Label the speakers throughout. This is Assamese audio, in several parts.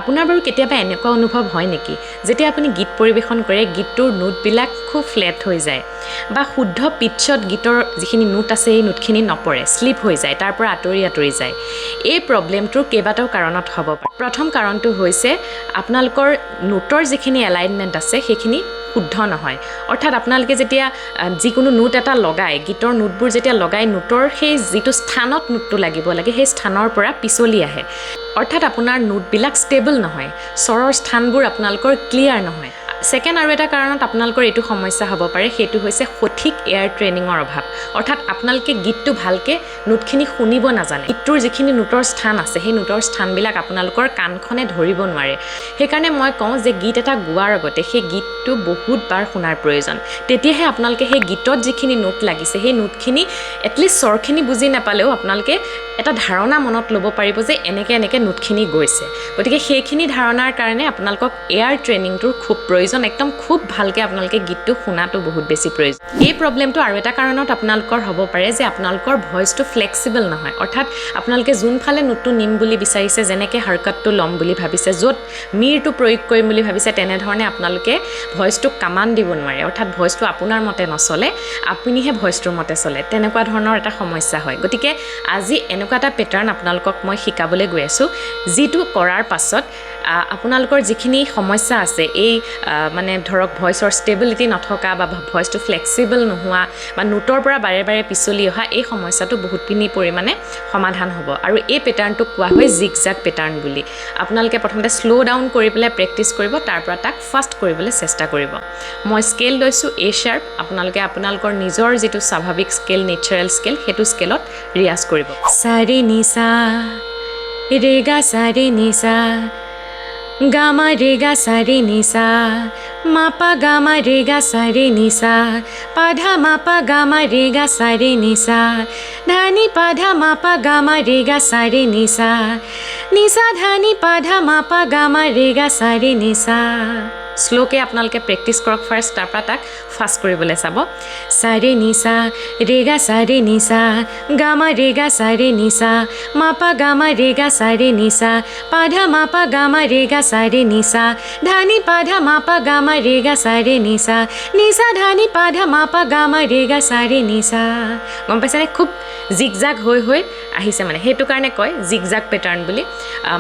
Speaker 1: আপোনাৰ বাৰু কেতিয়াবা এনেকুৱা অনুভৱ হয় নেকি যেতিয়া আপুনি গীত পৰিৱেশন কৰে গীতটোৰ নোটবিলাক খুব ফ্লেট হৈ যায় বা শুদ্ধ পিটছত গীতৰ যিখিনি নোট আছে এই নোটখিনি নপৰে স্লিপ হৈ যায় তাৰ পৰা আঁতৰি যায় এই প্ৰব্লেমটোৰ কেইবাটাও কাৰণত হ'ব পাৰে প্ৰথম কাৰণটো হৈছে আপোনালোকৰ নোটৰ যিখিনি এলাইনমেণ্ট আছে সেইখিনি শুদ্ধ নহয় অৰ্থাৎ আপোনালোকে যেতিয়া যিকোনো নোট এটা লগায় গীতৰ নোটবোৰ যেতিয়া লগায় নোটৰ সেই যিটো স্থানত নোটটো লাগিব লাগে সেই স্থানৰ পৰা পিছলি আহে অৰ্থাৎ আপোনাৰ নোটবিলাক ষ্টেবল নহয় স্বৰৰ স্থানবোৰ আপোনালোকৰ ক্লিয়াৰ নহয় সেকেন্ড আৰু এটা কাৰণত আপোনালোকৰ এইটো সমস্যা হ'ব পাৰে সেইটো হৈছে সঠিক এয়াৰ ট্ৰেইনিঙৰ অভাৱ অৰ্থাৎ আপোনালোকে গীতটো ভালকে নোটখিনি শুনিব নাজানে গীতটোৰ যিখিনি নোটৰ স্থান আছে সেই নোটৰ স্থানবিলাক আপোনালোকৰ কাণখনে ধৰিব নোৱাৰে সেইকাৰণে মই কওঁ যে গীত এটা গোৱাৰ আগতে সেই গীতটো বহুতবাৰ শুনাৰ প্ৰয়োজন তেতিয়াহে আপোনালোকে সেই গীতত যিখিনি নোট লাগিছে সেই নোটখিনি এটলিষ্ট স্বৰখিনি বুজি নাপালেও আপোনালোকে এটা ধাৰণা মনত ল'ব পাৰিব যে এনেকে নোটখিনি গৈছে গতিকে সেইখিনি ধাৰণাৰ কাৰণে আপোনালোকক এয়াৰ ট্ৰেইনিংটোৰ খুব প্ৰয়োজন একদম খুব ভালকৈ আপোনালোকে গীতটো শুনাটো বহুত বেছি প্ৰয়োজন এই প্ৰব্লেমটো আৰু এটা কাৰণত আপোনালোকৰ হ'ব পাৰে যে আপোনালোকৰ ভইচটো ফ্লেক্সিবল নহয় অৰ্থাৎ আপোনালোকে যোনফালে নোটটো নিম বুলি বিচাৰিছে যেনেকৈ হাৰকতটো ল'ম বুলি ভাবিছে য'ত মিৰটো প্ৰয়োগ কৰিম বুলি ভাবিছে তেনেধৰণে আপোনালোকে ভইচটো কামান দিব নোৱাৰে অৰ্থাৎ ভইচটো আপোনাৰ মতে নচলে আপুনিহে ভইচটোৰ মতে চলে তেনেকুৱা ধৰণৰ এটা সমস্যা হয় গতিকে আজি এনেকুৱা এটা পেটাৰ্ণ আপোনালোকক মই শিকাবলৈ গৈ আছোঁ যিটো কৰাৰ পাছত আপোনালোকৰ যিখিনি সমস্যা আছে এই মানে ধৰক ভইচৰ ষ্টেবিলিটি নথকা বা ভইচটো ফ্লেক্সিবল নোহোৱা বা নোটৰ পৰা বাৰে বাৰে পিছলি অহা এই সমস্যাটো বহুতখিনি পৰিমাণে সমাধান হ'ব আৰু এই পেটাৰ্ণটোক কোৱা হয় জিগজাগ পেটাৰ্ণ বুলি আপোনালোকে প্ৰথমতে শ্ল' ডাউন কৰি পেলাই প্ৰেক্টিছ কৰিব তাৰ পৰা তাক ফাষ্ট কৰিবলৈ চেষ্টা কৰিব মই স্কেল লৈছোঁ এ শ্বাৰ্প আপোনালোকে আপোনালোকৰ নিজৰ যিটো স্বাভাৱিক স্কেল নেচাৰেল স্কেল সেইটো স্কেলত ৰিয়াজ কৰিব সাৰে নিসা ৰে গা সাৰে নিসা গামা রে গা সারে নিসা মাপা গামা রে গা সারে নিসা পাধা মাপা গামা রে গা সারে নিসা ধানি পাধা মাপা গামা রে গা সারে নিসা নিসা ধানি পাধা মাপা গামা রে গা সারে নিসা স্লোকে আপোনালোকে প্ৰেক্টিছ কৰক ফাৰ্ষ্ট তাৰ পৰা তাক ফাষ্ট কৰিবলৈ চাব সাৰে নিসা ৰে গা সাৰে নিসা গামা ৰে গা সাৰে নিসা মাপা গামা ৰে গা সাৰে নিসা পাধা মাপা গামা ৰে গা সাৰে নিসা ধানি পাধা মাপা গামা ৰে গা সাৰে নিসা নিসা ধানি পাধা মাপা গামা ৰে গা সাৰে নিসা গম পাইছেনে খুব জিগজাগ হৈ আহিছে মানে সেইটো কাৰণে কয় জিগজাগ পেটাৰ্ণ বুলি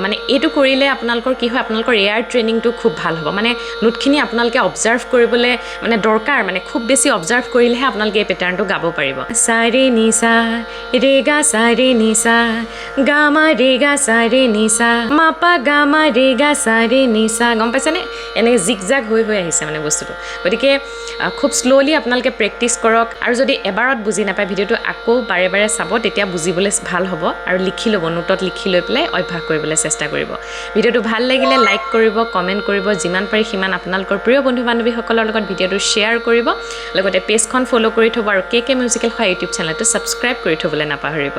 Speaker 1: মানে এইটো কৰিলে আপোনালোকৰ কি হয় আপোনালোকৰ এয়াৰ ট্ৰেইনিংটো খুব ভাল হ'ব মানে নোটখিনি আপোনালোকে অবজাৰ্ভ কৰিবলৈ মানে দৰকাৰ মানে খুব বেছি অবজাৰ্ভ কৰিলেহে আপোনালোকে এই পেটাৰ্ণটো গাব পাৰিব সাৰে নিসা ৰে গা সাৰে নিসা গামা ৰে গা সাৰে নিসা মাপা গামা ৰে গা সাৰে নিসা গম পাইছেনে এনেকৈ জিগজাগ হৈ আহিছে মানে বস্তুটো গতিকে খুব শ্ল'লি আপোনালোকে প্ৰেক্টিছ কৰক আৰু যদি এবাৰত বুজি নাপায় ভিডিঅ'টো আকৌ বাৰে বাৰে চাব তেতিয়া বুজিবলৈ ভাল হ'ব আৰু লিখি ল'ব নোটত লিখি লৈ পেলাই অভ্যাস কৰিবলৈ চেষ্টা কৰিব ভিডিঅ'টো ভাল লাগিলে লাইক কৰিব কমেণ্ট কৰিব যিমান পাৰি সিমান আপোনালোকৰ প্ৰিয় বন্ধু বান্ধৱীসকলৰ লগত ভিডিঅ'টো শ্বেয়াৰ কৰিব লগতে পেজখন ফ'ল' কৰি থ'ব আৰু কে মিউজিকেল হয় ইউটিউব চেনেলটো ছাবস্ক্ৰাইব কৰি থ'বলৈ নাপাহৰিব